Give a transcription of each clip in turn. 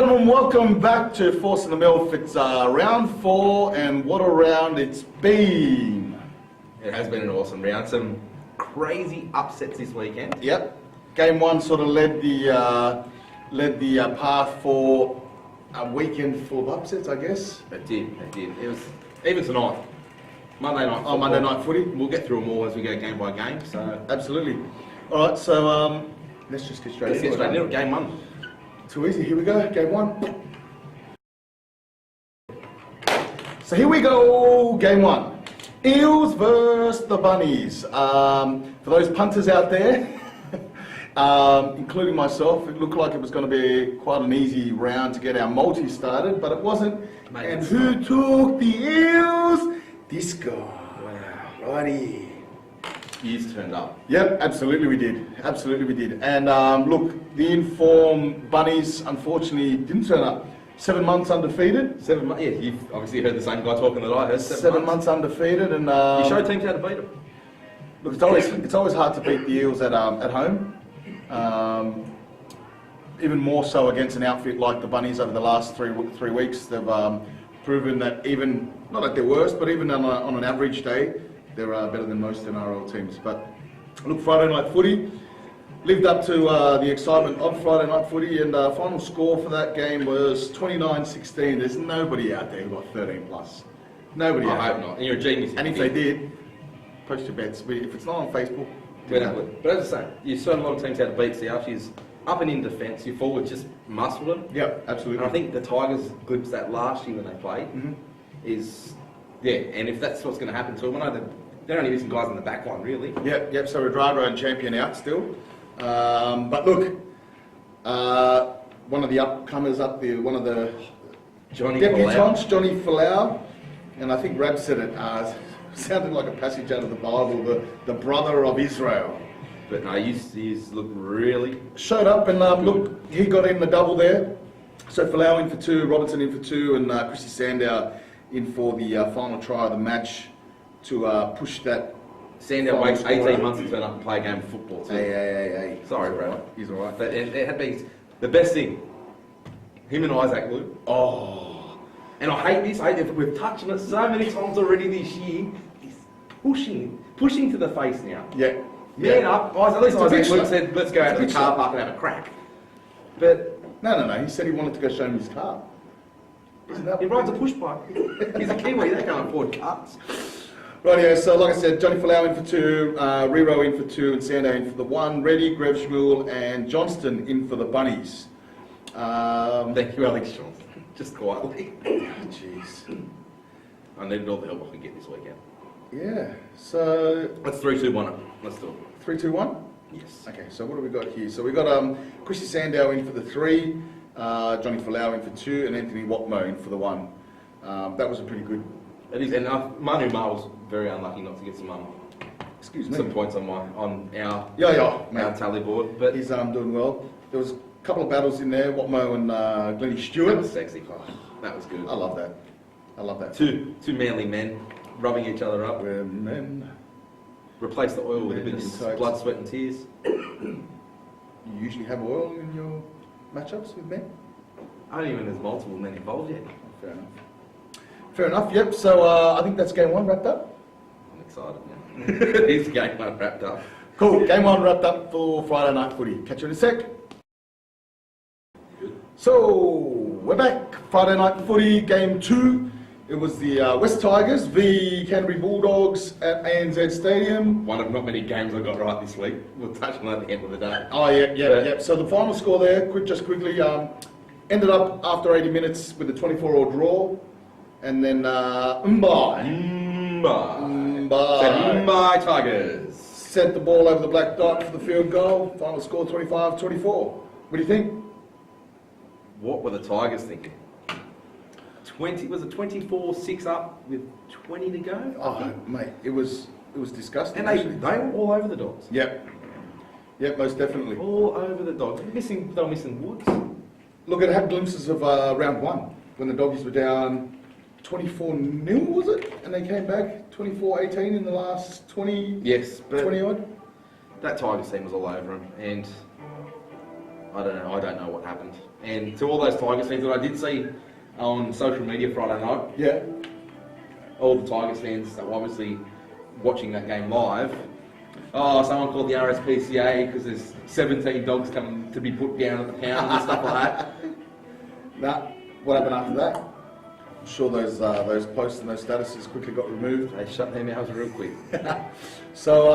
gentlemen, welcome back to Force in the MILF. It's round 4, and what a round it's been. It has been an awesome round. Some crazy upsets this weekend. Yep. Game 1 sort of led the path for a weekend full of upsets, I guess. It did. It was even tonight. Monday night. Oh, Monday night footy. We'll get through them all as we go game by game. So absolutely. All right. So let's just get straight into it. Game 1. Too easy. Here we go. Game 1. So here we go. Game 1. Eels versus the Bunnies. For those punters out there, including myself, it looked like it was going to be quite an easy round to get our multi started, but it wasn't. And who took the Eels? This guy. Wow. Righty. Eels turned up. Yep, absolutely we did. Absolutely we did. And look, the informed Bunnies unfortunately didn't turn up. 7 months undefeated. 7 months. Yeah, you've obviously heard the same guy talking that I heard. 7 months undefeated, and you show teams how to beat them. Look, it's always hard to beat the Eels at home. Even more so against an outfit like the Bunnies over the last three weeks. They've proven that even, not at their worst, but even on an average day, they're better than most NRL teams. But look, Friday night footy lived up to the excitement of Friday night footy, and final score for that game was 29-16. There's nobody out there who got 13 plus. Nobody out there. I hope not. And you're a genius. And if they did, post your bets. If it's not on Facebook, but as I say, you showed a lot of teams how to beat CR. She's up and in defence. Your forward just muscled them. Yep, absolutely. And I think the Tigers glimpsed that last year when they played. Is and if that's what's going to happen to them, I know they're only missing guys in the back line, really. Yep. So Redrago and Champion out still. But look, one of the upcomers up there, one of the debutantes, Johnny Falau, and I think Rab said it, sounded like a passage out of the Bible, the brother of Israel. But no, he's looked really... Showed up and look, he got in the double there. So Falau in for 2, Robertson in for 2, and Chrissy Sandow in for the final try of the match to push that. Sandow waits 18 months to turn up and play a game of football too. Hey. Sorry, bro. He's all right. But it had been the best thing. Him and Isaac Blue. Oh. And I hate this. We've touched on it so many times already this year. He's pushing to the face now. Yeah. Man up. At least Isaac Blue said, let's go out to the car park and have a crack. But no. He said he wanted to go show him his car. He rides a push bike. He's a Kiwi. They can't afford cars. Rightio, so like I said, Johnny Falau in for 2, Rero in for 2, and Sandow in for the 1, Reddy, Grev Schmuel, and Johnston in for the Bunnies. Thank you, Alex Johnston. Just quietly. Jeez. I needed all the help I could get this weekend. Yeah, so... Let's 3-2-1 it. Let's do it. 3-2-1? Yes. Okay, so what do we got here? So we got Chrissy Sandow in for the 3, Johnny Falau in for 2, and Anthony Watmo in for the 1. That was a pretty good... It is, and Manu Ma was very unlucky not to get some points on our tally board. But he's doing well. There was a couple of battles in there, Watmo and Glennie Stewart. That was sexy. Oh, that was good. I love that. Two manly men rubbing each other up. We're men. Replace the oil with a bit of blood, sweat, and tears. You usually have oil in your matchups with men? I don't even think there's multiple men involved yet. Fair enough, yep. So I think that's game 1 wrapped up. I'm excited now. Here's game 1 wrapped up. Cool, game 1 wrapped up for Friday night footy. Catch you in a sec. Good. So, we're back. Friday night footy, game 2. It was the West Tigers v Canterbury Bulldogs at ANZ Stadium. One of not many games I got right this week. We'll touch on that at the end of the day. Oh, yeah. So the final score there, quickly, ended up after 80 minutes with a 24-all draw. And then Mbai Tigers sent the ball over the black dot for the field goal. Final score 25-24. What do you think? What were the Tigers thinking? Was it 24-6 up with 20 to go? Oh, mate, it was disgusting. And they were all over the Dogs. Yep, most definitely. All over the Dogs. They were missing Woods. Look, it had glimpses of round 1 when the Doggies were down 24-0, was it? And they came back 24-18 in the last 20. Yes, but 20 odd. That Tigers team was all over them, and I don't know what happened. And to all those Tigers fans that I did see on social media Friday night, Yeah. all the Tigers fans that were obviously watching that game live. Oh, someone called the RSPCA because there's 17 dogs coming to be put down at the pound and stuff like that. Nah, what happened after that? I'm sure those posts and those statuses quickly got removed. They shut their mouths real quick. So,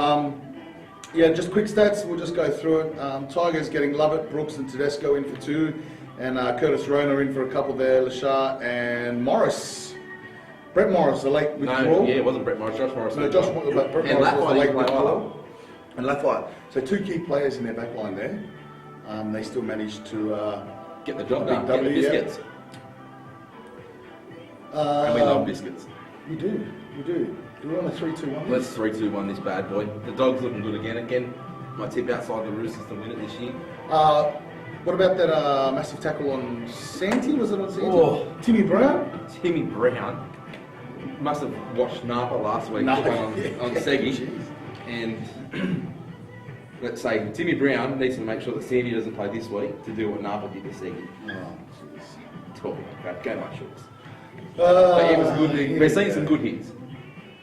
yeah, just quick stats. We'll just go through it. Tigers getting Lovett, Brooks and Tedesco in for 2. And Curtis Rona in for a couple there. Lashar and Morris. Brett Morris, a late withdrawal. No, yeah, it wasn't Brett Morris, Josh Morris. No, Josh Morris, but Brett and Morris was a late Lafayette withdrawal. And Lafayette. So 2 key players in their back line there. They still managed to get the job done. W, Get the biscuits. And we love biscuits. We do. Do we want a 3-2-1? Let's 3-2-1 this bad boy. The dog's looking good again. Again, my tip outside the Roosters to win it this year. What about that massive tackle on Santi? Was it on Santi? Oh. Timmy Brown? Timmy Brown must have watched Napa last week on Segi. And let's say Timmy Brown needs to make sure that Sandy doesn't play this week to do what Napa did to Segi. Oh, jeez. Talking about crap. Go my shorts. But it was good. We're seeing some good hits.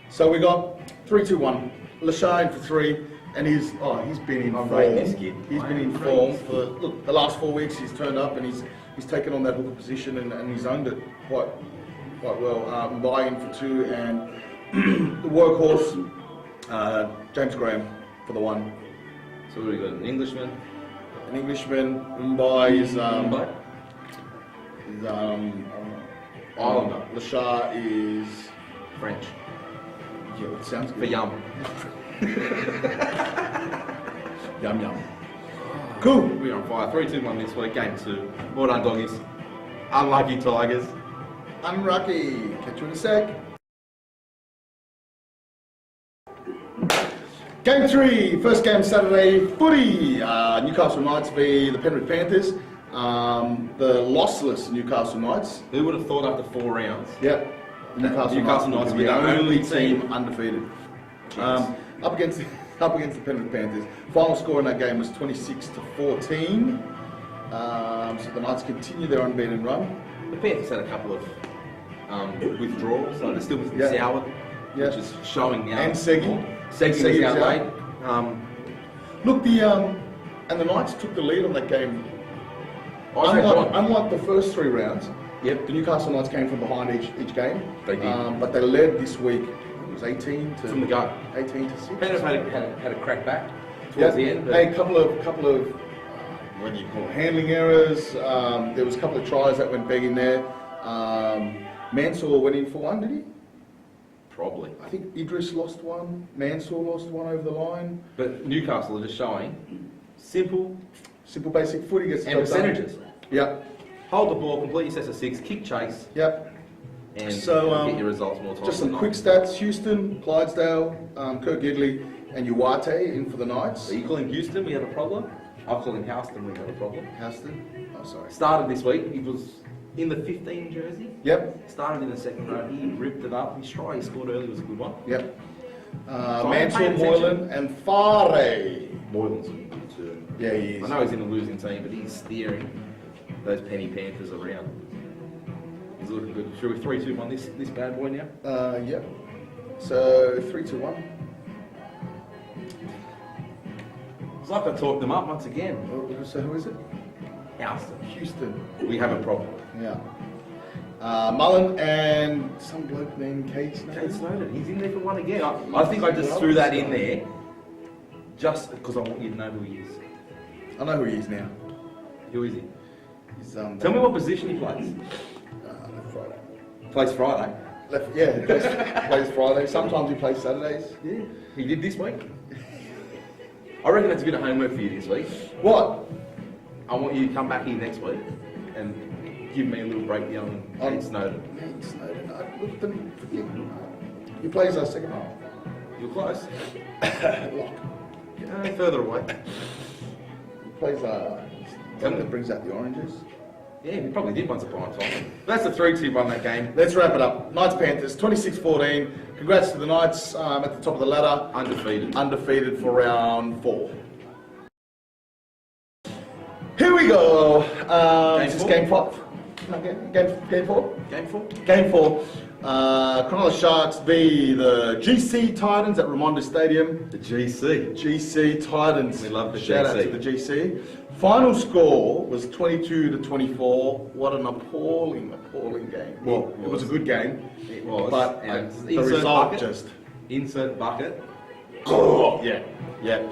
So we got 3-2-1. Lashar in for 3. And he's been in form. This kid. He's been in form for the last 4 weeks. He's turned up and he's taken on that hooker position and he's owned it quite well. Mbai in for 2 and the workhorse James Graham for the 1. So we got an Englishman. Mbai is Islander. Lashar is French. Yeah, it sounds good. For yum. Yum yum. Cool. We're on fire. 3-2-1 this week. Game 2. Well done, doggies. Unlucky Tigers. Unlucky. Catch you in a sec. Game 3. First game Saturday. Footy. Newcastle Knights v the Penrith Panthers. The lossless Newcastle Knights. Who would have thought after 4 rounds? Yep. Newcastle Knights would were be the only team undefeated. Up against the Penrith Panthers. Final score in that game was 26-14. So the Knights continue their unbeaten run. The Panthers had a couple of withdrawals, so they're still missing Soward, which is showing now. And Segi. Segi was out late. Look, the Knights took the lead on that game. Unlike the first 3 rounds, the Newcastle Knights came from behind each game. They did. But they led this week. It was 18 to from the go. 18 to 6. Penrith had a crack back towards the end. A couple of what do you call it, handling errors. There was a couple of tries that went begging there. Mansour went in for 1, did he? Probably. I think Idris lost 1. Mansour lost 1 over the line. But Newcastle are just showing simple basic footy gets and percentages. Yep. Hold the ball, complete your sets of 6, kick chase. Yep. And so, get your results more time. Just some quick stats. Houston, Clydesdale, Kirk Gidley and Uwate in for the Knights. Are you calling Houston? We have a problem. I'll call him Houston. We have a problem. Houston? Oh, sorry. Started this week. He was in the 15 jersey. Yep. Started in the second row. He ripped it up. His try he scored early was a good one. Yep. Mansour, Moylan and Fare. Moylan's good too. Yeah, he is. I know he's in a losing team, but he's steering those penny Panthers around. He's looking good. Should we 3-2-1 this bad boy now? Yep. So 3-2-1. It's like I talked them up once again. So who is it? Houston. Houston. We have a problem. Yeah. Mullen and some bloke named Kate Snowden. Kate Snowden. He's in there for 1 again. I think I just threw that in there just because I want you to know who he is. I know who he is now. Who is he? He's, Tell me what position he plays. Left Friday. Plays Friday. He plays Friday. Sometimes he plays Saturdays. Yeah. He did this week. I reckon that's a bit of homework for you this week. What? I want you to come back here next week and give me a little breakdown on Kate Snowden. Kate Snowden. He plays our second half. You're close. Lock. Further away. He plays that brings out the oranges. Yeah, he probably did once upon a time. That's a 3-2-1 that game. Let's wrap it up. Knights Panthers 26-14. Congrats to the Knights at the top of the ladder. Undefeated. Undefeated for round 4. Here Here we go. Game This is four? game 5. No, game 4? Game 4? Game 4. Cronulla Sharks v the GC Titans at Raimonda Stadium. The GC. GC Titans. We love the Shout out GC. to the GC. Final score was 22-24. What an appalling game. Well, it was a good game. It was. But And the insert result bucket. just... Insert bucket. Oh, yeah.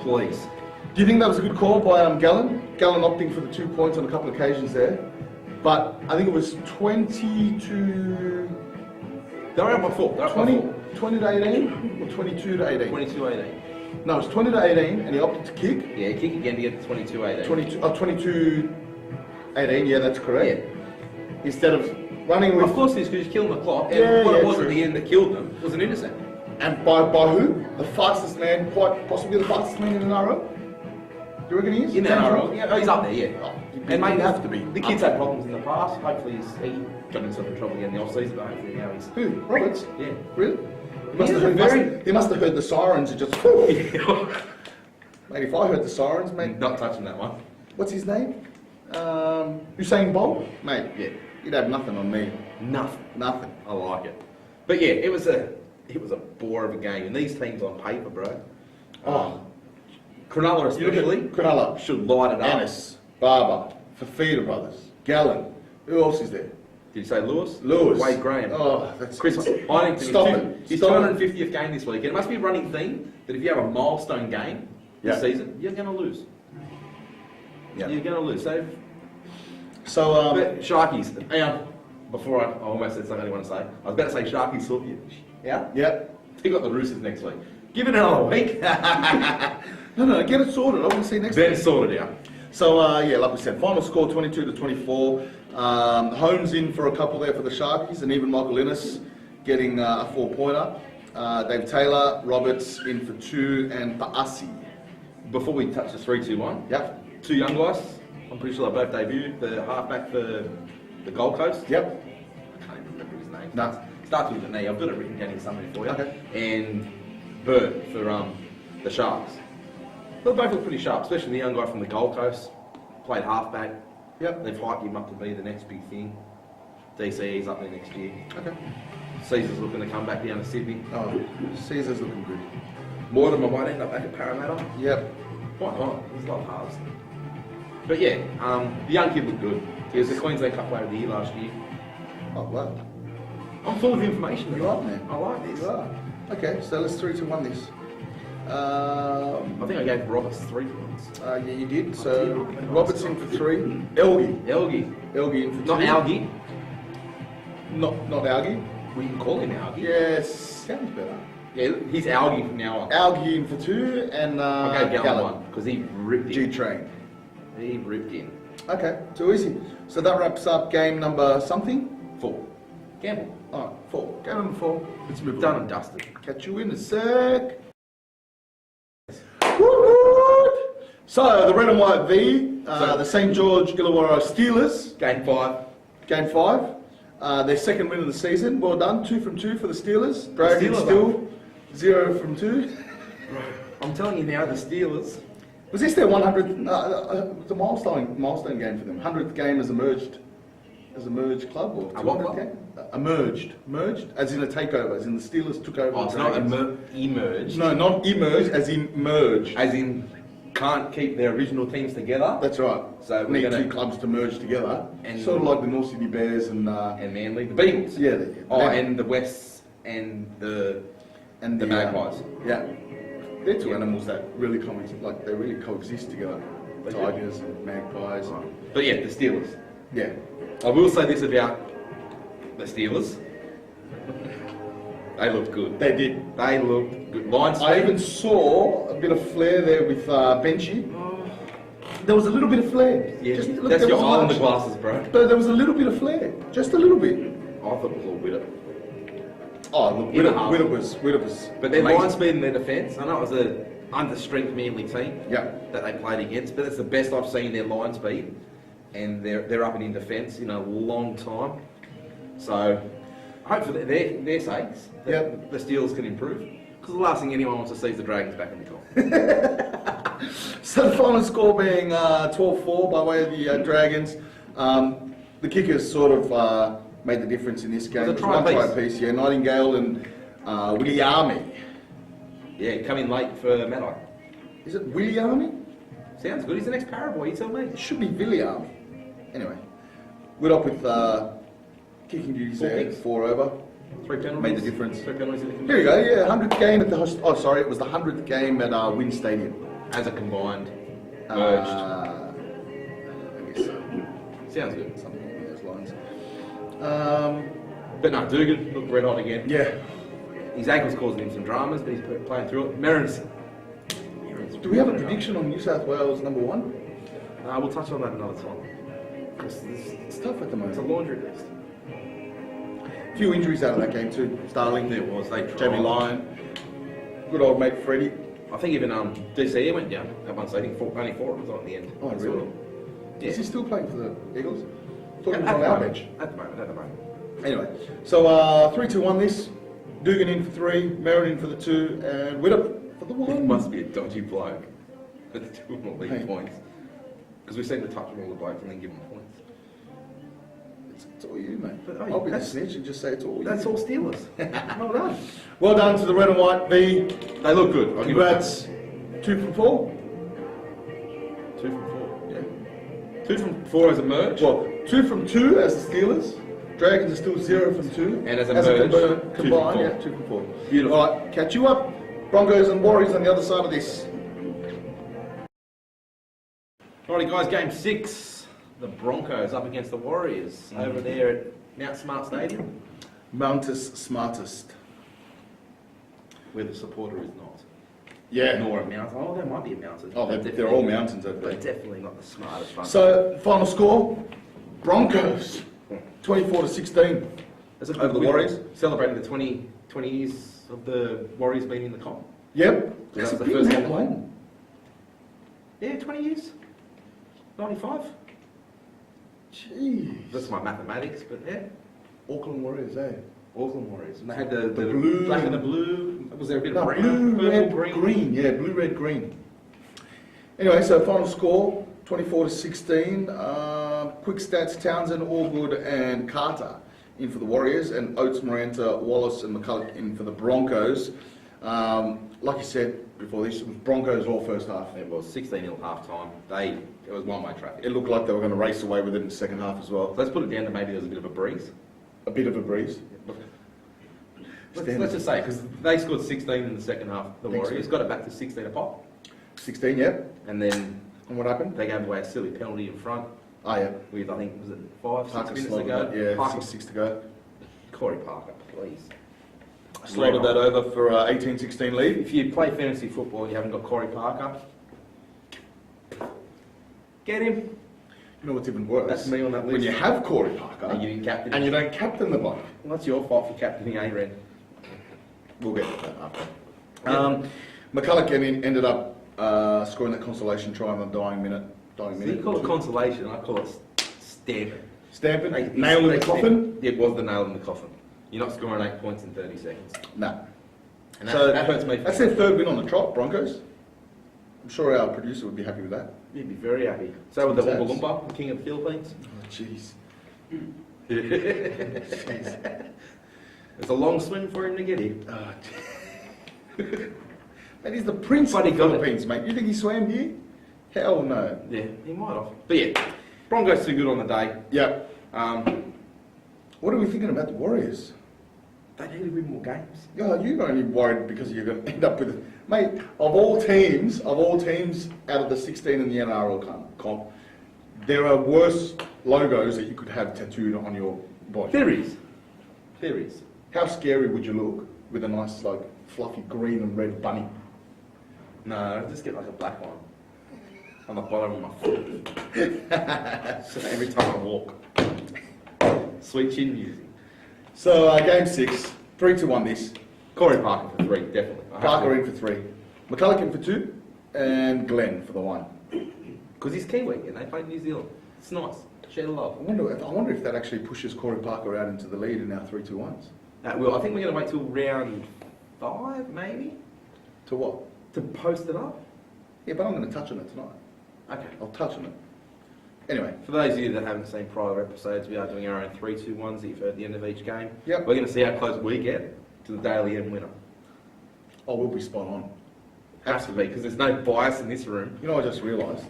Please. Do you think that was a good call by Gallen? Gallen opting for the 2 points on a couple of occasions there. But I think it was 20 to... They're up by 4. They're up by 20, 4. 20 to 18 or 22 to 18? 22-18. No, it was 20 to 18 and he opted to kick. Yeah, kick again to get to 22-18. 22 18, yeah, that's correct. Instead of running with... Of course it is, because you're killing the clock. And Yeah, what it yeah, was true. at the end that killed them was an intercept. And by who? The fastest man, quite possibly the fastest man in NRL? Do you reckon he is? In the James NRL? Roberts? Yeah, oh, he's up there, yeah. Oh, And mate, he'd have to be. The kid's had problems in the past. Hopefully he got himself in trouble again in the off-season, but hopefully now he's... Who? Roberts? Yeah. Really? He must, He's have, a very- he must have heard the sirens and just... Mate, if I heard the sirens, mate... Not touching that one. What's his name? Usain Bolt? Mate, Yeah. you'd have nothing on me. Nothing. I like it. But yeah, it was a bore of a game. And these teams on paper, bro. Oh. Cronulla especially Cronulla. should light it up. Ennis, Barber, Fafita Brothers, Gallen. Who else is there? Did you say Lewis? Lewis. Wade Graham. Oh, that's... Chris Heinington. Stop it. His Stop it. 250th game this week. And it must be a running theme that if you have a milestone game this Yeah. season, you're going to lose. Yeah. You're going to lose. So, But Sharkies, hang on. Before I almost said something I didn't want to say. I was about to say Sharkies sort you. Yeah? yeah. They got the Roosters next week. Give it another week. No, get it sorted. I want to see next Then week. sorted out. So, yeah, like we said, final score 22-24. Holmes in for a couple there for the Sharkies, and even Michael Innes getting a 4-pointer. Dave Taylor, Roberts in for 2, and Paasi. Before we touch the 3-2-1, Yep. 2 young guys. I'm pretty sure they both debuted. The halfback for the Gold Coast. Yep. I can't even remember his name. No. Starts with an E. I've got it written down in somewhere for you. Okay. And Bird for the Sharks. They both look pretty sharp, especially the young guy from the Gold Coast. Played halfback. Yep. They've hyped him up to be the next big thing. DCE's up there next year. Okay. Caesar's looking to come back down to Sydney. Oh, Caesar's looking good. Mortimer might end up back at Parramatta. Yep. Why not? He's a lot of halves. But yeah, the young kid looked good. He was the Queensland Cup Player of the Year last year. Oh, wow. I'm full of information. You are, man. I like this. You are. Okay, so let's 3-1 this. I think I gave Roberts 3 points. Yeah, you did. So Robertson for 3. Elgie. Elgie. In for 2. Not Algie. Not Algie. We can call him Algie. Yes, sounds better. Yeah, he's Algie from now on. Algie in for 2, and I gave Gallen Gallen. 1 because he ripped in. G-Train. He ripped in. Okay, too easy. So that wraps up game number something? 4. Gamble. Oh, 4. Game number 4. Let's move Done on. and dusted. Catch you in a sec. Woot! So the Red and White V, the St George Illawarra Steelers, Game 5. game 5. Their second win of the season. Well done. 2 from 2 for the Steelers. Dragon Steelers still 0 from 2. I'm telling you now, the Steelers. Was this their 100th? It's a milestone game for them. 100th game as a merged club, or A what 200th club? game? A merged, as in a takeover, as in the Steelers took over. Oh, the it's not Dragons. emerged. No, not emerged, as in merged. As in, can't keep their original teams together. That's right. So we're need gonna- 2 clubs to merge together. And- Sort of like the North Sydney Bears and And Manly, the Beagles. yeah, And the Wests and the Magpies. Yeah, they're 2 animals that really coexist together. They do. Tigers and magpies. But yeah, the Steelers. Yeah. I will say this about the Steelers. They looked good. They did. They looked good. Line speed. I even saw a bit of flair there with Benchy. There was a little bit of flair. Yeah, Look, that's there your was eye on the much. glasses, bro. But there was a little bit of flair. Just a little bit. I thought it was all bitter. Oh, look, In the half. Witter was But their amazing. line speed and their defence, I know it was a under-strength Manly team Yeah. that they played against, but it's the best I've seen their line speed, and they're up and in defence in a long time. So hopefully their sakes, Yeah. the Steelers can improve. Because the last thing anyone wants to see is the Dragons back in the comp. So the final score being 12-4 by way of the Dragons. The kickers sort of made the difference in this game. It was a try piece, yeah. Nightingale and Williami. Yeah, come in late for Maddox. Is it Williami? Sounds good. He's the next Paraboy, you tell me. It should be Williami. Anyway, we're up with kicking duties there, 4 over. 3 penalties. Made the difference. 3 penalties in the Here we go, yeah, 100th game at the it was the 100th game at Wynn Stadium. As a combined, merged. I guess so. Sounds good. Something along those lines. But no, Dugan looked red hot again. Yeah. His ankle's causing him some dramas, but he's playing through it. Merrin's. Do we have a prediction on New South Wales #1? We'll touch on that another time. It's tough at the It's a moment. laundry list. A few injuries out of that game too. Starling, There was. They tried. Jamie Lyon, good old mate Freddie. I think even DCE went down at one stage. I think only 4 was on at the end. Oh, really? Yeah. Is he still playing for the Eagles? Thought he was At on the our moment. bench. At the moment. Anyway, so 3-2-1 this. Dugan in for 3, Merrin in for the 2, and Widdop for the 1. It must be a dodgy bloke. That's doing all these Hey. points. Because we seem to touch on all the blokes and then give them points. It's all you, mate. But, I'll be the that's- snitch and just say it's all you. That's all Steelers. Well done. Well done to the red and white B. They look good. I'll give it Congrats. 2 from 4. 2 from 4. Yeah. 2 from 4 as a merge. Well, 2 from 2 as the Steelers. Dragons are still 0 from 2. And as a merge, 2 from combined, 4. yeah, 2 from 4. Beautiful. All right, catch you up. Broncos and Warriors on the other side of this. Alrighty guys, game 6. The Broncos up against the Warriors over there at Mount Smart Stadium. Mountus smartest. Where the supporter is not. Yeah. Nor a mountain. Oh, there might be a mountain. Oh, they're all mountains over But there. definitely not the smartest one. So, final score Broncos 24-16 Is it over the Warriors. Celebrating the 20 years of the Warriors being in the comp. Yep. That's the been first that one. long. Yeah, 20 years. 95. Jeez. That's my mathematics, but yeah. Auckland Warriors, eh? Auckland Warriors. And they had the blue- black and the blue. Was there a bit No, of brown? blue, Purple, red, green. green. Yeah, blue, red, green. Anyway, so final score 24-16. Quick stats: Townsend, Allgood, and Carter in for the Warriors, and Oates, Moranta, Wallace, and McCulloch in for the Broncos. Like you said before this, it was Broncos all first half. It was 16-0 half time. It was one-way traffic. It looked like they were going to race away with it in the second half as well. So let's put it down to maybe there was a bit of a breeze. A bit of a breeze. Let's just say, because they scored 16 in the second half, the Thanks, Warriors, mate. got it back to 16 a pop, 16, yep. and then And what happened? they gave away a silly penalty in front Oh, yeah. with, I think, was it 5, 6 Parker minutes slotted ago? that. Yeah, Parker, 6 to go. Corey Parker, please. Slotted that over for 18-16 lead. If you play fantasy football and you haven't got Corey Parker, get him. You know what's even worse? That's me on that list. When you have Corey Parker And you didn't captain and you him. don't captain the bloke. Well, that's your fault for captaining A-Red. We'll get to that after. Yeah. McCulloch ended up scoring that consolation try in the dying minute. So you call it consolation, I call it stamping. Stamping? They- Nail in they- the coffin? It was the nail in the coffin. You're not scoring 8 points in 30 seconds. No. And So that hurts me. That's their third win on the trot, Broncos. I'm sure our producer would be happy with that. You'd be very happy. So with the Tats. Oompa Loompa, the king of the Philippines. Oh, jeez. It's a long swim for him to get here. Oh, jeez. Mate, he's the prince But of he the got it. Philippines, mate. You think he swam here? Hell no. Yeah, he might have. But yeah, Broncos too good on the day. Yep. Um, What are we thinking about the Warriors? they need to win more games. Oh, you're only worried because you're going to end up with, mate. Of all teams out of the 16 in the NRL comp, there are worse logos that you could have tattooed on your body. There is. There is. How scary would you look with a nice, like, fluffy green and red bunny? No, just get like a black one on the bottom of my foot. So every time I walk. Sweet chin music. So game 6, 3-1 this. Corey Parker for 3, definitely. Parker in for 3, McCulloch in for 2, and Glenn for the 1. Because he's Kiwi and they play New Zealand. It's nice. Share the love. I wonder if that actually pushes Corey Parker out into the lead in our 3-2-1s. Well, I think we're going to wait till round 5, maybe, To what? to post it up. Yeah, but I'm going to touch on it tonight. Okay. I'll touch on it. Anyway. For those of you that haven't seen prior episodes, we are doing our own 3-2-1s that you've heard at the end of each game. Yep. We're going to see how close we get to the Daily M winner. Oh, we'll be spot on. Has to be, because there's no bias in this room. You know, I just realised,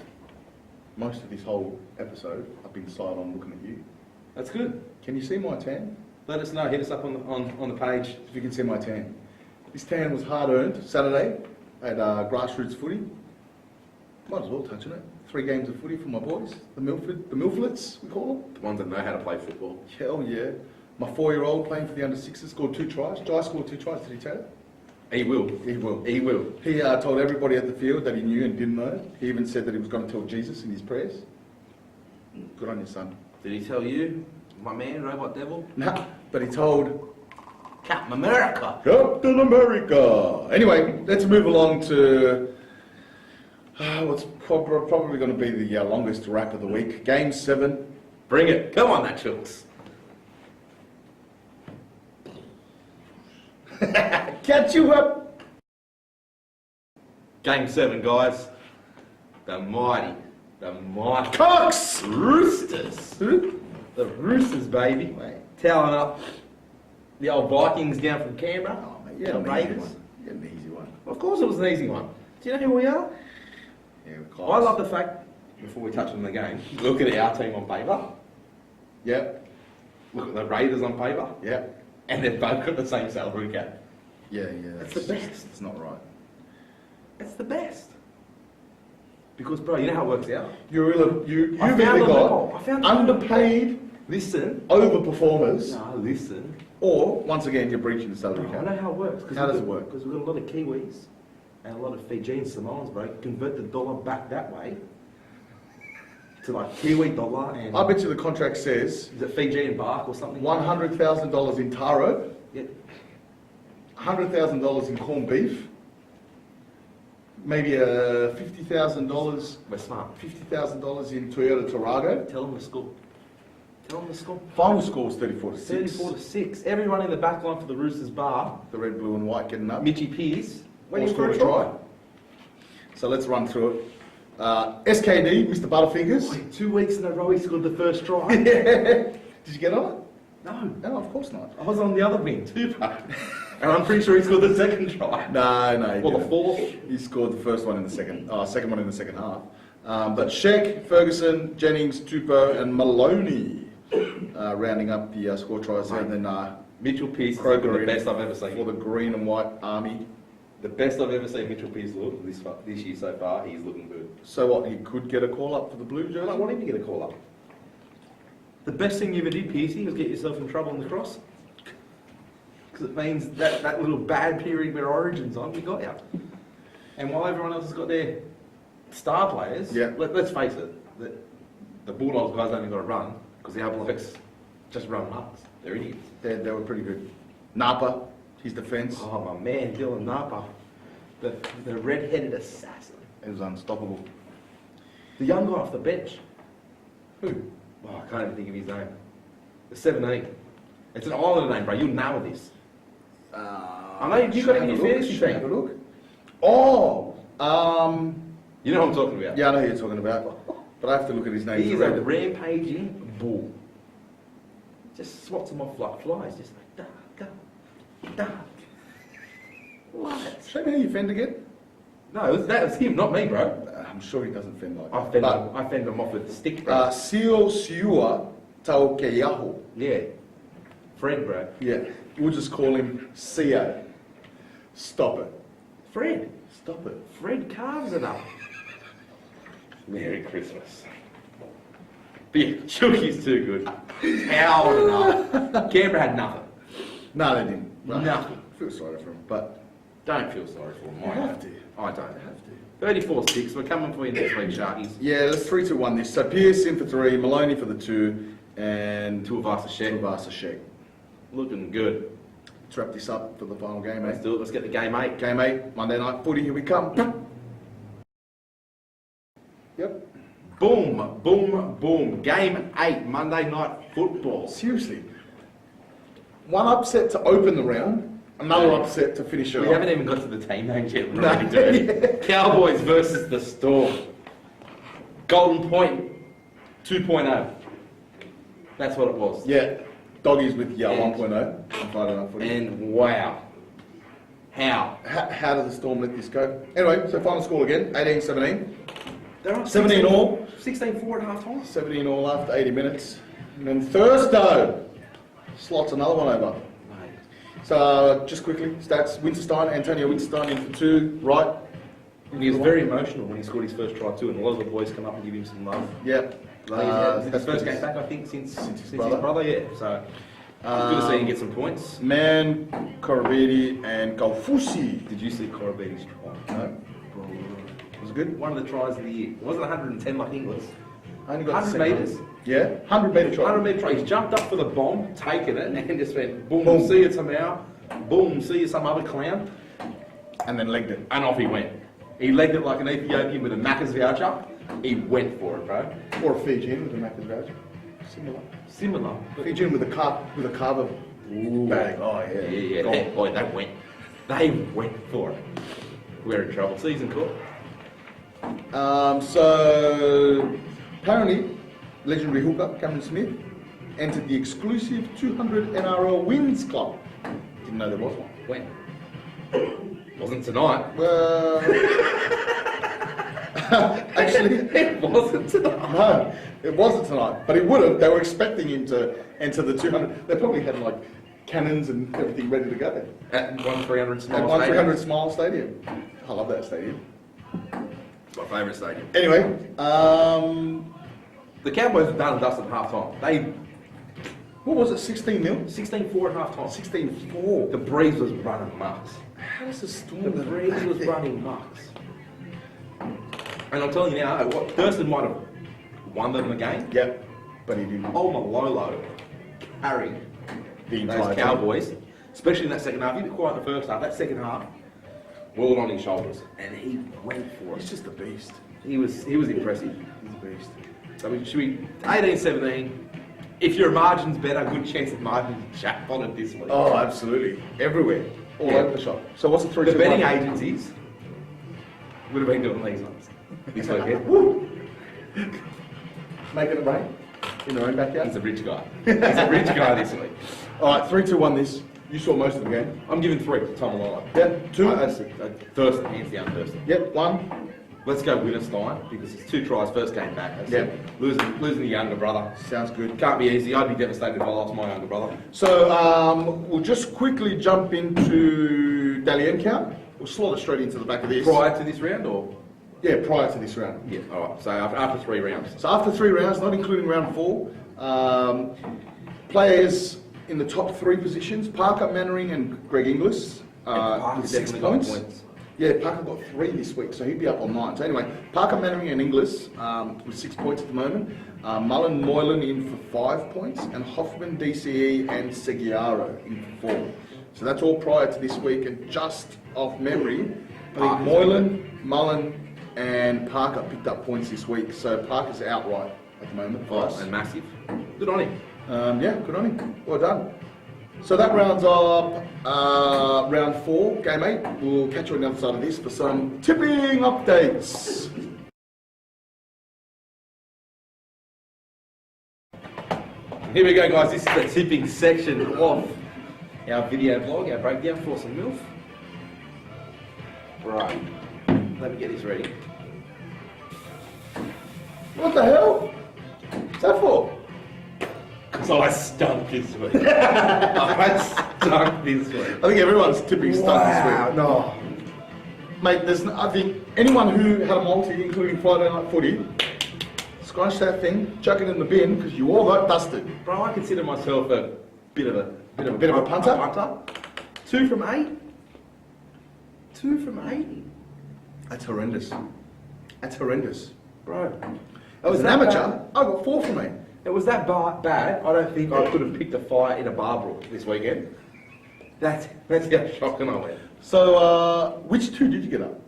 most of this whole episode, I've been side on looking at you. That's good. Can you see my tan? Let us know. Hit us up on the page. If you can see my tan. This tan was hard earned Saturday at grassroots footy. Might as well touch on it. 3 games of footy for my boys, the MILFlets, we call them. The ones that know how to play football. Hell yeah. My 4-year-old playing for the under-6s scored 2 tries. Jai scored 2 tries, did he tell you? He will. He will. He will. He told everybody at the field that he knew and didn't know. He even said that he was going to tell Jesus in his prayers. Good on you, son. Did he tell you, my man, Robot Devil? Nah, but he told Captain America. Captain America. Anyway, let's move along to what's probably going to be the longest wrap of the week. Game 7. Bring it. Come on, that Chooks. Catch you up. Game 7, guys. The mighty Cox. Roosters. Who? The Roosters, baby. Mate. Toweling up the old Vikings down from Canberra. Oh, mate, the you had an easy Raiders. one. You had an easy one. Of course it was an easy one. Do you know who we are? Yeah, I love the fact, before we touch on the game, look at our team on paper. Yep. Look at the Raiders on paper. Yep. And they've both got the same salary cap. Yeah. It's the best. It's not right. It's the best. Because, bro, you know how it works out? You've I either found the got loophole. I found the underpaid Listen. overperformers, No, listen. or once again you're breaching the salary I cap. know how it works. How does it work? Because we've got a lot of Kiwis and a lot of Fijian Samoans, bro. Convert the dollar back that way to like Kiwi dollar and I bet you the contract says is it Fijian bark or something? $100,000 in taro, Yeah. $100,000 in corned beef, maybe $50,000 We're smart. $50,000 in Toyota Tarago. Tell them the score. Tell them the score. Final score is 34-6. 34-6. Everyone in the back line for the Roosters bar. The red, blue, and white getting up. Mitchy Pearce. All Waiting for scored a a try. try. So let's run through it. SKD, Mr. Butterfingers. Wait, 2 weeks in a row he scored the first try. Yeah. Did you get on it? No. No, of course not. I was on the other wing too, bro. And I'm pretty sure he scored the second try. No, he Or the didn't. fourth. He scored the first one in the second one in the second half. But Sheck, Ferguson, Jennings, Tupou, and Maloney rounding up the score tries there. And then Mitchell Pearce is Kroger the best I've ever seen. for the green and white army. The best I've ever seen Mitchell Pearce look this year so far. He's looking good. So what? He could get a call up for the blue I jersey. don't want him to get a call up. The best thing you ever did, Piercy, was get yourself in trouble on the cross. Because it means that little bad period where Origin's on, we got you. And while everyone else has got their star players, Yeah. let's face it, the Bulldogs guys only got to run because the All Blacks just run nuts. They're idiots. They were pretty good. Napa, his defence. Oh, my man, Dylan Napa, the red-headed assassin. It was unstoppable. The young guy off the bench. Who? Oh, I can't even think of his name. The 17. It's an Islander name, bro. You'll nail this. I know you got it in your fantasy team. Have a look. Oh, You know what I'm talking about. yeah, I know who you're talking about, but I have to look at his name. He to is read a it. rampaging bull. Just swats them off like flies. Just like, da. What? Show me how you fend again. No, that was him, not me, bro. I'm sure he doesn't fend like I that. fend, But, I fend them off with the stick, bro. Sio Siua Taukeyaho. Yeah. Fred, bro. Yeah, we'll just call him Cio. Stop it. Fred. Stop it. Fred carves it up. Merry Christmas. But yeah, Chucky's too good. Howled enough. Canberra had nothing. No, they didn't. Right. Nothing. I feel sorry for him, but Don't feel sorry for them. you I have don't. to. I don't. have to. 34-6. We're coming for you next week, Sharkies. Yeah, let's 3-2-1 this. So Pearce in for 3, Maloney for the 2, and Tuivasa Sheck. Tuivasa Sheck. Looking good. Let's wrap this up for the final game, Let's eh? do it. Let's get the game 8. Game 8, Monday night footy, here we come. Yep. Boom, boom, boom. Game 8, Monday night football. Seriously. One upset to open the round, Another upset to finish it We off. haven't even got to the team names yet. We're already doing it. Cowboys versus the Storm. Golden Point 2.0. That's what it was. Yeah, Doggies with And- 1.0 on Friday Night Footy. And wow. How? How did the Storm let this go? Anyway, so final score again, 18-17. They're up 17 all. 16-4 at half time. 17 all after 80 minutes. And then Thursday slots another one over. So just quickly, stats. Winterstein, Antonio Winterstein in for 2, right? And he was very emotional when he scored his first try too, and a lot of the boys come up and give him some love. Yeah. It's his first game back, I think, since his brother, yeah. So good to see him get some points. Man, Korobidi and Galfusi. Did you see Korobidi's try? No? Was it good? One of the tries of the year. It wasn't 110 like Inglis. I only got 100 the second metres. one. Yeah, 100 metre try. 100 metre try. He's jumped up for the bomb, taken it, and just went boom, Boom. see you tomorrow. Boom, see you some other clown. And then legged it. And off he went. He legged it like an Ethiopian with a Macca's voucher. He went for it, bro. Or a Fijian with a Macca's voucher. Similar. Similar. Fijian with a carver bag. Oh yeah. Yeah. Gold. Hey, boy, they went for it. We're in trouble. Season court. So apparently, legendary hooker Cameron Smith entered the exclusive 200 NRL wins club. Didn't know there was one. When? Wasn't tonight. Well, actually, It wasn't tonight. no, it wasn't tonight. But he would have. They were expecting him to enter the 200. They probably had like cannons and everything ready to go. At 1-300 At Smile 1300 Smile Stadium. I love that stadium. It's my favourite stadium. Anyway, The Cowboys were done and dusted at half time. They what was it? 16-0? 16-4 at half time. 16-4. The breeze was running mucks. How does the Storm? The breeze was running mucks. And I'm telling you now, what Thurston might have won them the game. Yep, but he didn't. Old Malolo carried The those entire Cowboys, especially in that second half. He did quite in the first half. That second half, well on his shoulders, and he went for He's it. just a beast. He was impressive. He's a beast. So we should be 18-17. If your margin's better, good chance of margin jackpotted this week. Oh, absolutely. Everywhere. All Yeah. over the shop. So what's the 3 The 2 betting 1? agencies would have been doing these ones this weekend. Woo! Making it rain in their own He's backyard. a rich guy. He's a rich guy this week. All right, 3 2 1 this. You saw most of the game. I'm giving 3 to Tom Malolo. Yep, 2. Thurston, hands down Thurston. Yep, 1. Let's go Winterstein because it's 2 tries, first game back. Yeah. Losing the younger brother. Sounds good. Can't be easy. I'd be devastated if I lost my younger brother. So we'll just quickly jump into Dalian count. We'll slot it straight into the back of this. Prior to this round or? Yeah, prior to this round. Yeah, alright. So after 3 rounds. So after 3 rounds, not including round 4, players in the top 3 positions, Parker Mannering and Greg Inglis, with 6 definitely got points. Yeah, Parker got 3 this week, so he'd be up on 9. So anyway, Parker Mannering and Inglis with 6 points at the moment. Mullen Moylan in for 5 points, and Hoffman, DCE and Seguiaro in for 4. So that's all prior to this week, and just off memory, I think Moylan, Mullen and Parker picked up points this week, so Parker's outright at the moment for us. And massive. Good on him. Yeah, good on him. Well done. So that rounds up round 4, game 8. We'll catch you on the other side of this for some tipping updates. Here we go, guys. This is the tipping section of our video blog, our breakdown for some MILF. Right. Let me get this ready. What the hell? What's that for? So I stunk this week. I stunk this week. I think everyone's tipping stuff this week. no. Mate, I think anyone who had a multi, including Friday Night Footy, scrunch that thing, chuck it in the bin, because you all got dusted. Bro, I consider myself a bit of a punter? 2 from 8. 2 from 8. That's horrendous. That's horrendous. Bro. As an amateur, I got 4 from 8. It was that bad, I don't think I could have picked a fire in a Barbara this weekend. That's how shocking I went. So, which 2 did you get up?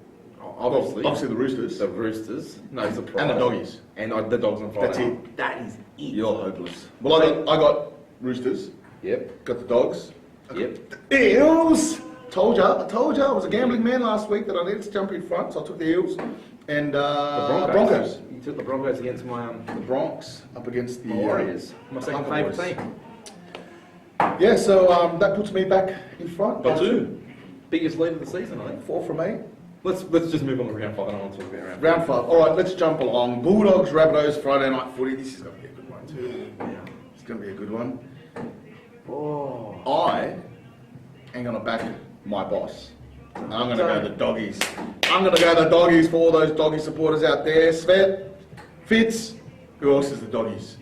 Obviously. Obviously the Roosters. The Roosters, no surprise. And the Doggies. And the Dogs on Friday. That's it. That is it. You're hopeless. Well, I got Roosters, Yep. got the Dogs, Yep. Eels, Told ya. I was a gambling man last week that I needed to jump in front, so I took the Eels and The Broncos. You took the Broncos against my The Bronx up against the Warriors. My second Hunger favourite Boys. team. Yeah, so that puts me back in front. By 2. Biggest lead of the season, I think. 4 from 8. Let's just move on to round 5. I don't want to talk about round 5. Round 5. All right, let's jump along. Bulldogs, Rabbitohs, Friday night footy. This is going to be a good one too. Yeah. It's going to be a good one. Oh. I am going to back my boss. And I'm going to go the doggies. I'm going to go the doggies for all those doggy supporters out there. Svet, Fitz, who else is the doggies?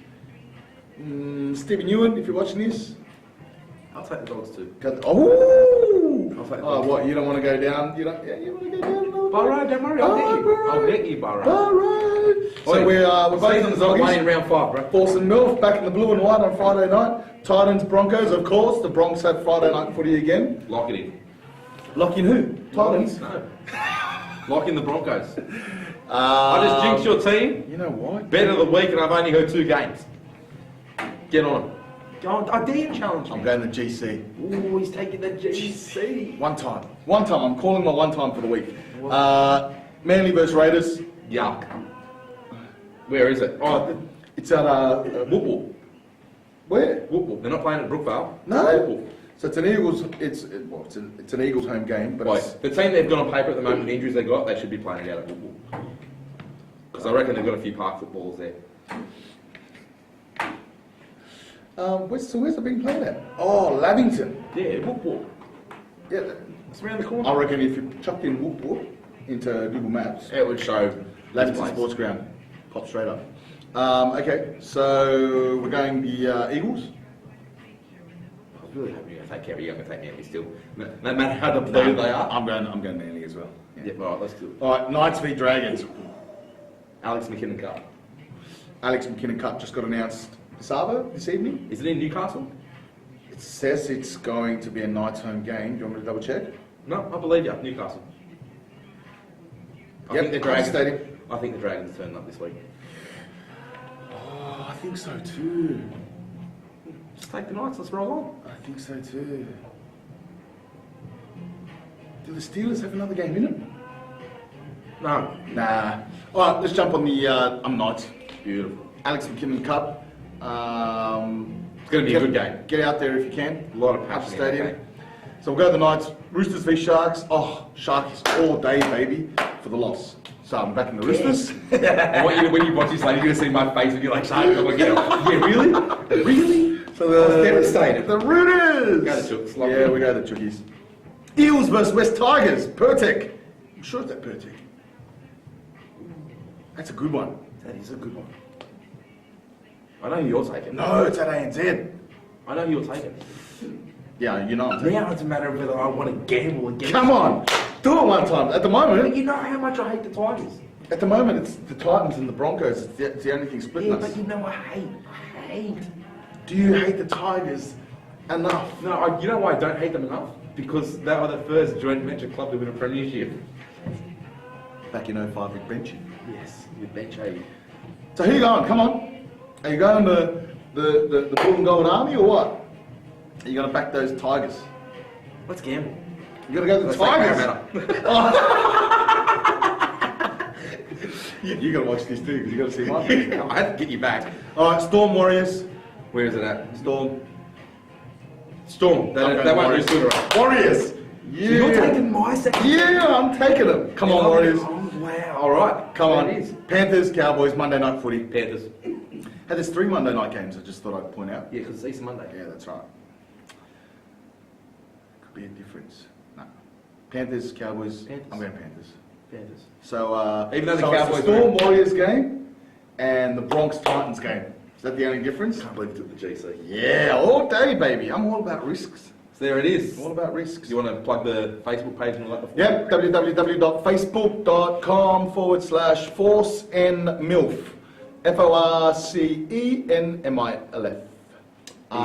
Stephen Ewan, if you're watching this. I'll take the dogs too. Oh! I'll take the Oh, dogs. what? You don't want to go down? You don't? Yeah, you want to go down? Barrow, don't worry, I'll get you. I'll get you, Barrow. Barrow. So we're both in the Season's not doggies. in round 5, bro. Force and MILF back in the blue and white on Friday night. Titans, Broncos, of course. The Bronx have Friday night footy again. Lock it in. Lock in who? Titans? No. Lock in the Broncos. I just jinxed your team. You know what? Bet of the week, and I've only heard 2 games. Get on it. Go on, I dare you challenge me. I'm going to GC. Ooh, he's taking the GC. One time. I'm calling my one time for the week. Manly versus Raiders. Yuck. Where is it? Oh, It's at Whoop. where? Whoop. They're not playing at Brookvale. No. Whoop. So it's an Eagles. It's an Eagles home game, but it's, Wait, the team they've got on paper at the moment, the injuries they got, they should be playing it out at Whoop. Because I reckon they've got a few park footballs there. where's it being played at? Oh, Lavington. Yeah, Whoop. Yeah. It's around the corner. I reckon if you chucked in Whoop into Google Maps, It would show Lavington place. Sports Ground, pop straight up. Okay, so we're going the Eagles. I was really hoping you're going to take Kerry. You're going to take Manly still. No matter how depleted they are. I'm going Manly as well. Yeah, all right, let's do it. All right, Knights v Dragons. Alex McKinnon Cup. Alex McKinnon Cup just got announced this evening. Is it in Newcastle? It says it's going to be a Knights home game. Do you want me to double check? No, I believe you. Newcastle. I Yep, think the Dragons Dragons. Stadium. I think the Dragons turn up this week. Oh, I think so too. Just take the Knights. Let's roll on. I think so too. Do the Steelers have another game in it? No. Nah. All right, let's jump on the Knights. Beautiful. Alex McKinnon Cup. It's going to be a good game. Get out there if you can. A lot of Up passion in that stadium. game. So we'll go to the Knights. Roosters v Sharks. Oh, Sharkies all day, baby, for the loss. So I'm back in the Roosters. I want you to, when you watch this later, you're going to see my face and you're like, Shark. I'm like, yeah, really? Really? So I was devastated. The Roosters. Go the Chooks, love Yeah, it. we go the Chookies. Eels versus West Tigers. Pertek. I'm sure it's that Pertek. That's a good one. That is a good one. I know who you're taking. No, it's at ANZ. I know who you're taking. Yeah, you know I'm taking. Now it's a matter of whether I want to gamble against Come on, do it one time. At the But moment, you know how much I hate the Tigers. it's the Titans and the Broncos. It's the only thing splitting Yeah, us. but you know I hate. Do you hate the Tigers enough? No, you know why I don't hate them enough? Because they were the first joint venture club to win a premiership. Back in 05 with Benchy. Yes, with Bench A. So who you going? Come on. Are you going to the Blue and Gold Army or what? Are you going to back those Tigers? Let's gamble. You got to go to the Let's take Tigers. Parramatta. You got to watch this too because you got to see my face. I had to get you back. All right, Storm Warriors. Where is it at? Storm. Storm. They won't Warriors. do it. Warriors. So Yeah. you're taking my second. Yeah, I'm taking them. Come on, Warriors. Oh, wow. All right. Come on. There it is. Panthers, Cowboys, Monday night footy. Panthers. Hey, there's 3 Monday night games. I just thought I'd point out. Yeah, because it's Easter Monday. Yeah, that's right. Could be a difference. No. Panthers, Cowboys. Panthers. I'm going Panthers. Panthers. So, Even though the so it's Cowboys Storm Warriors game and the Bronx Titans game. Is that the only difference? I can't believe you took the GC. Yeah, all day, baby. I'm all about risks. So there it is. All about risks. Do you want to plug the Facebook page and all that? Yep, www.facebook.com/ForceNMILF. FORCENMILF. He's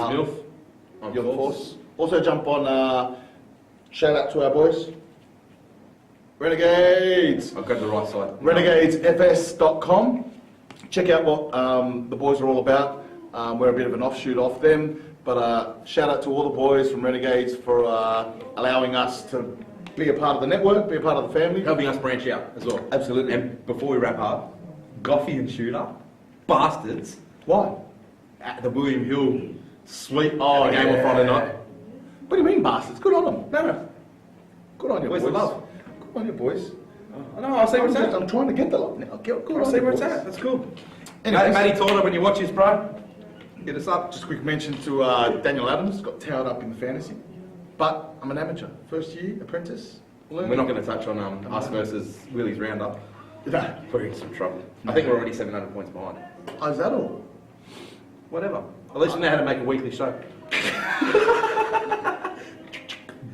MILF. I'm You're the Force. Also jump on, shout out to our boys. Renegades. I'll go to the right side. RenegadesFS.com. Check out what the boys are all about. We're a bit of an offshoot off them, But shout out to all the boys from Renegades for allowing us to be a part of the network, be a part of the family. Helping us branch out as well. Absolutely. And before we wrap up, Goffey and Shooter, bastards, Why? at the William Hill sweet game yeah. on Friday night. What do you mean, bastards? Good on them. No, Good on you, Where's boys. the love? Good on you, boys. I know, I'll see where it's at. I'm trying to get the love now. Good I'll on see you, where it's boys. at. That's cool. Anyways. Matty Torner, when you watch this, bro, hit us up. Just a quick mention to Daniel Adams, got towed up in the fantasy. But I'm an amateur, first year apprentice. We're not going to touch on us versus Willie's roundup. No. We're in some trouble. I think we're already 700 points behind. Oh, is that all? Whatever. At least we know how to make a weekly show.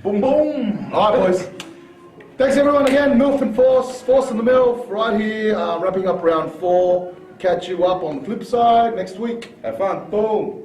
Boom, boom. All right, boys. Thanks everyone again. MILF and Force and the MILF right here, wrapping up round 4. Catch you up on the flip side next week. Have fun. Boom.